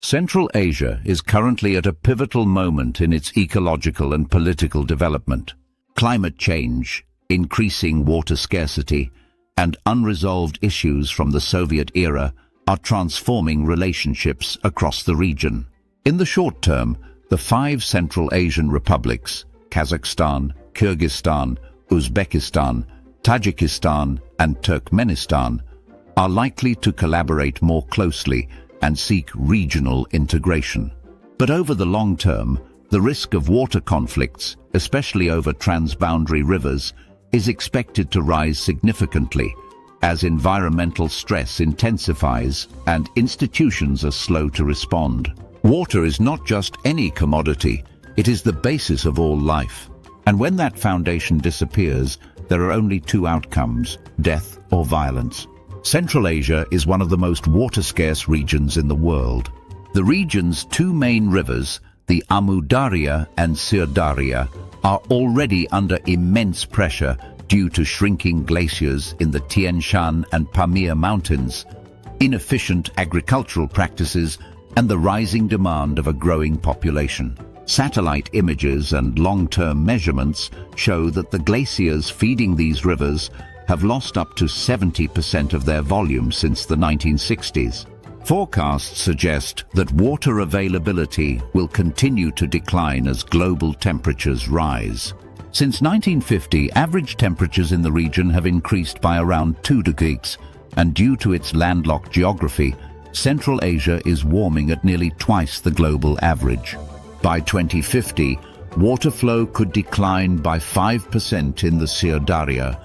Central Asia is currently at a pivotal moment in its ecological and political development. Climate change, increasing water scarcity, and unresolved issues from the Soviet era are transforming relationships across the region. In the short term, the 5 Central Asian republics, Kazakhstan, Kyrgyzstan, Uzbekistan, Tajikistan, and Turkmenistan, are likely to collaborate more closely and seek regional integration. But over the long term, the risk of water conflicts, especially over transboundary rivers, is expected to rise significantly as environmental stress intensifies and institutions are slow to respond. Water is not just any commodity, it is the basis of all life. And when that foundation disappears, there are only 2 outcomes: death or violence. Central Asia is one of the most water-scarce regions in the world. The region's 2 main rivers, the Amu Darya and Syrdarya, are already under immense pressure due to shrinking glaciers in the Tian Shan and Pamir mountains, inefficient agricultural practices, and the rising demand of a growing population. Satellite images and long-term measurements show that the glaciers feeding these rivers have lost up to 70% of their volume since the 1960s. Forecasts suggest that water availability will continue to decline as global temperatures rise. Since 1950, average temperatures in the region have increased by around 2 degrees, and due to its landlocked geography, Central Asia is warming at nearly twice the global average. By 2050, water flow could decline by 5% in the Syrdarya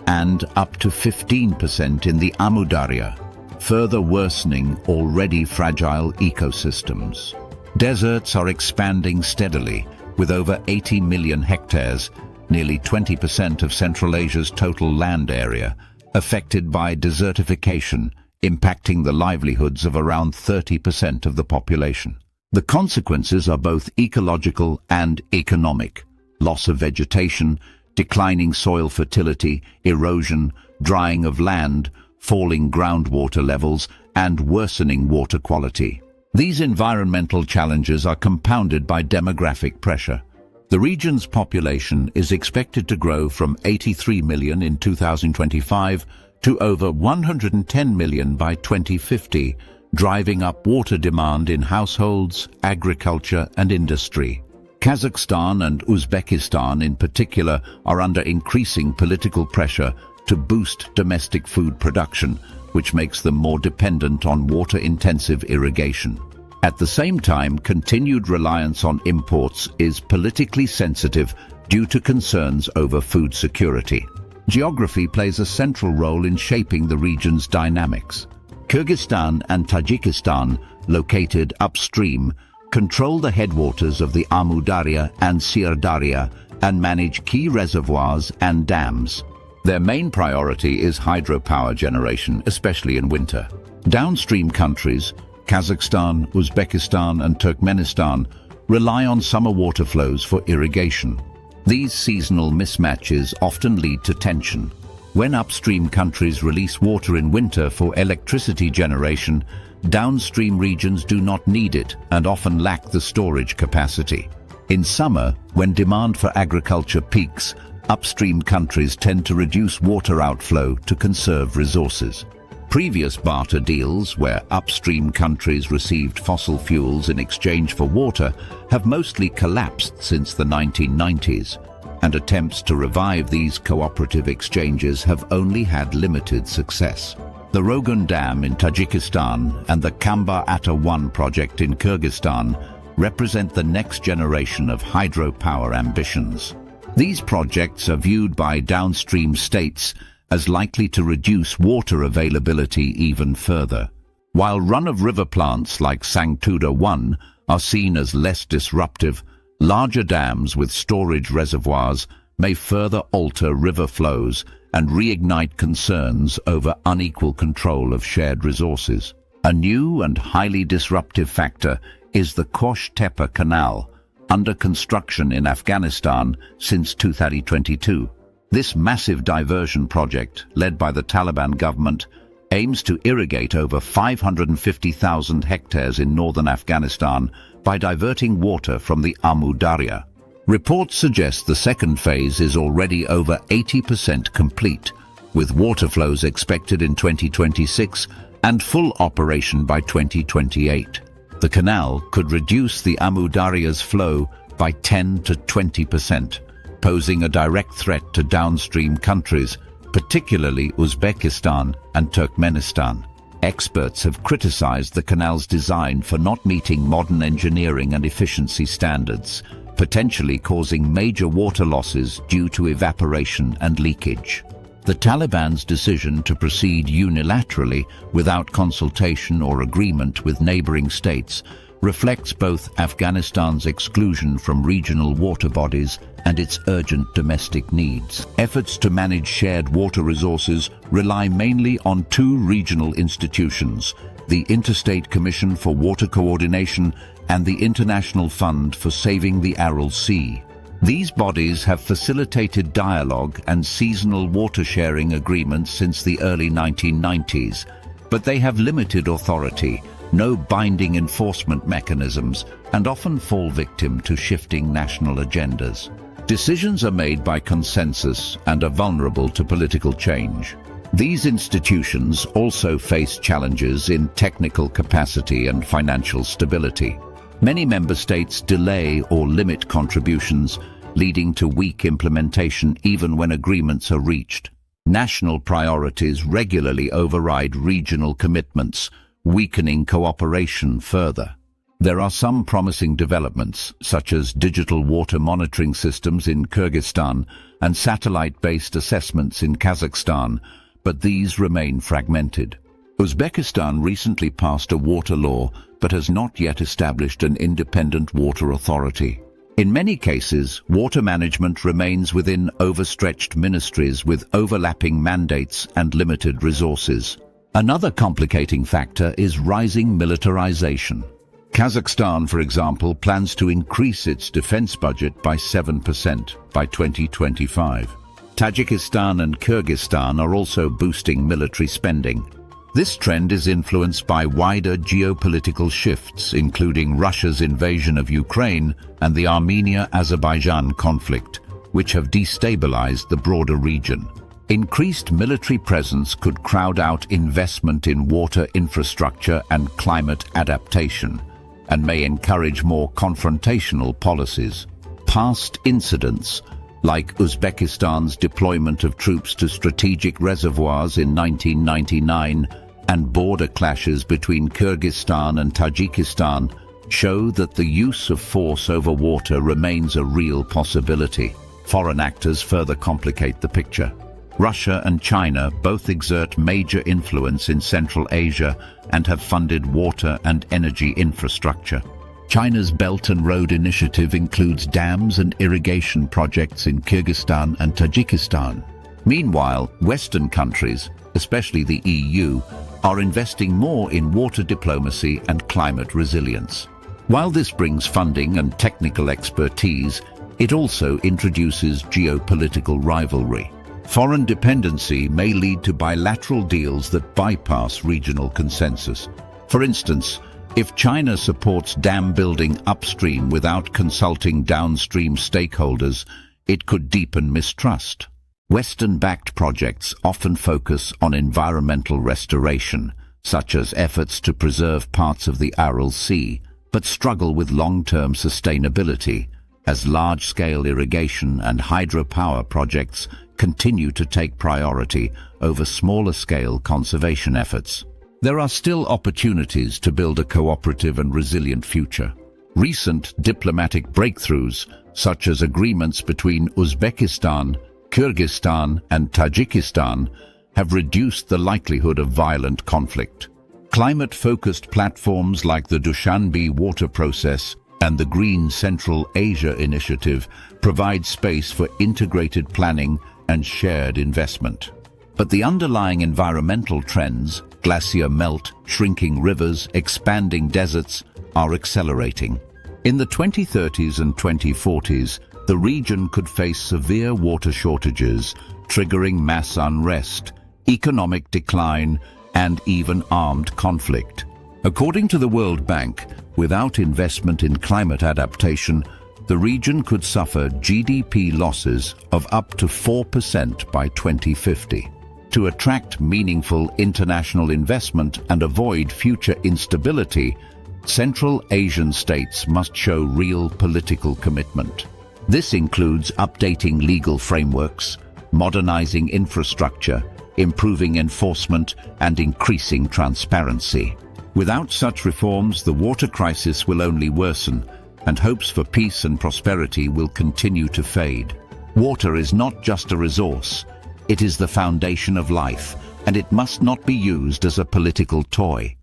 and up to 15% in the Amu Darya, further worsening already fragile ecosystems. Deserts are expanding steadily, with over 80 million hectares, nearly 20% of Central Asia's total land area, affected by desertification, impacting the livelihoods of around 30% of the population. The consequences are both ecological and economic: loss of vegetation, declining soil fertility, erosion, drying of land, falling groundwater levels, and worsening water quality. These environmental challenges are compounded by demographic pressure. The region's population is expected to grow from 83 million in 2025 to over 110 million by 2050, driving up water demand in households, agriculture, and industry. Kazakhstan and Uzbekistan in particular are under increasing political pressure to boost domestic food production, which makes them more dependent on water-intensive irrigation. At the same time, continued reliance on imports is politically sensitive due to concerns over food security. Geography plays a central role in shaping the region's dynamics. Kyrgyzstan and Tajikistan, located upstream, control the headwaters of the Amu Darya and Syrdarya and manage key reservoirs and dams. Their main priority is hydropower generation, especially in winter. Downstream countries, Kazakhstan, Uzbekistan, and Turkmenistan, rely on summer water flows for irrigation. These seasonal mismatches often lead to tension. When upstream countries release water in winter for electricity generation, downstream regions do not need it and often lack the storage capacity. In summer, when demand for agriculture peaks, upstream countries tend to reduce water outflow to conserve resources. Previous barter deals, where upstream countries received fossil fuels in exchange for water, have mostly collapsed since the 1990s, and attempts to revive these cooperative exchanges have only had limited success. The Rogun Dam in Tajikistan and the Kamba Ata 1 project in Kyrgyzstan represent the next generation of hydropower ambitions. These projects are viewed by downstream states as likely to reduce water availability even further. While run-of-river plants like Sangtuda 1 are seen as less disruptive, larger dams with storage reservoirs may further alter river flows and reignite concerns over unequal control of shared resources. A new and highly disruptive factor is the Qosh Tepa Canal, under construction in Afghanistan since 2022. This massive diversion project, led by the Taliban government, aims to irrigate over 550,000 hectares in northern Afghanistan by diverting water from the Amu Darya. Reports suggest the second phase is already over 80% complete, with water flows expected in 2026 and full operation by 2028. The canal could reduce the Amu Darya's flow by 10 to 20%, posing a direct threat to downstream countries, particularly Uzbekistan and Turkmenistan. Experts have criticized the canal's design for not meeting modern engineering and efficiency standards, potentially causing major water losses due to evaporation and leakage. The Taliban's decision to proceed unilaterally without consultation or agreement with neighboring states reflects both Afghanistan's exclusion from regional water bodies and its urgent domestic needs. Efforts to manage shared water resources rely mainly on two regional institutions, the Interstate Commission for Water Coordination and the International Fund for Saving the Aral Sea. These bodies have facilitated dialogue and seasonal water-sharing agreements since the early 1990s, but they have limited authority, no binding enforcement mechanisms, and often fall victim to shifting national agendas. Decisions are made by consensus and are vulnerable to political change. These institutions also face challenges in technical capacity and financial stability. Many member states delay or limit contributions, leading to weak implementation even when agreements are reached. National priorities regularly override regional commitments, weakening cooperation further. There are some promising developments, such as digital water monitoring systems in Kyrgyzstan and satellite-based assessments in Kazakhstan, but these remain fragmented. Uzbekistan recently passed a water law but has not yet established an independent water authority. In many cases, water management remains within overstretched ministries with overlapping mandates and limited resources. Another complicating factor is rising militarization. Kazakhstan, for example, plans to increase its defense budget by 7% by 2025. Tajikistan and Kyrgyzstan are also boosting military spending. This trend is influenced by wider geopolitical shifts, including Russia's invasion of Ukraine and the Armenia-Azerbaijan conflict, which have destabilized the broader region. Increased military presence could crowd out investment in water infrastructure and climate adaptation, and may encourage more confrontational policies. Past incidents, like Uzbekistan's deployment of troops to strategic reservoirs in 1999 and border clashes between Kyrgyzstan and Tajikistan, show that the use of force over water remains a real possibility. Foreign actors further complicate the picture. Russia and China both exert major influence in Central Asia and have funded water and energy infrastructure. China's Belt and Road Initiative includes dams and irrigation projects in Kyrgyzstan and Tajikistan. Meanwhile, Western countries, especially the EU, are investing more in water diplomacy and climate resilience. While this brings funding and technical expertise, it also introduces geopolitical rivalry. Foreign dependency may lead to bilateral deals that bypass regional consensus. For instance, if China supports dam building upstream without consulting downstream stakeholders, it could deepen mistrust. Western-backed projects often focus on environmental restoration, such as efforts to preserve parts of the Aral Sea, but struggle with long-term sustainability, as large-scale irrigation and hydropower projects continue to take priority over smaller-scale conservation efforts. There are still opportunities to build a cooperative and resilient future. Recent diplomatic breakthroughs, such as agreements between Uzbekistan, Kyrgyzstan and Tajikistan, have reduced the likelihood of violent conflict. Climate-focused platforms like the Dushanbe Water Process and the Green Central Asia Initiative provide space for integrated planning and shared investment. But the underlying environmental trends, glacier melt, shrinking rivers, expanding deserts, are accelerating. In the 2030s and 2040s, the region could face severe water shortages, triggering mass unrest, economic decline, and even armed conflict. According to the World Bank, without investment in climate adaptation, the region could suffer GDP losses of up to 4% by 2050. To attract meaningful international investment and avoid future instability, Central Asian states must show real political commitment. This includes updating legal frameworks, modernizing infrastructure, improving enforcement, and increasing transparency. Without such reforms, the water crisis will only worsen, and hopes for peace and prosperity will continue to fade. Water is not just a resource, it is the foundation of life, and it must not be used as a political toy.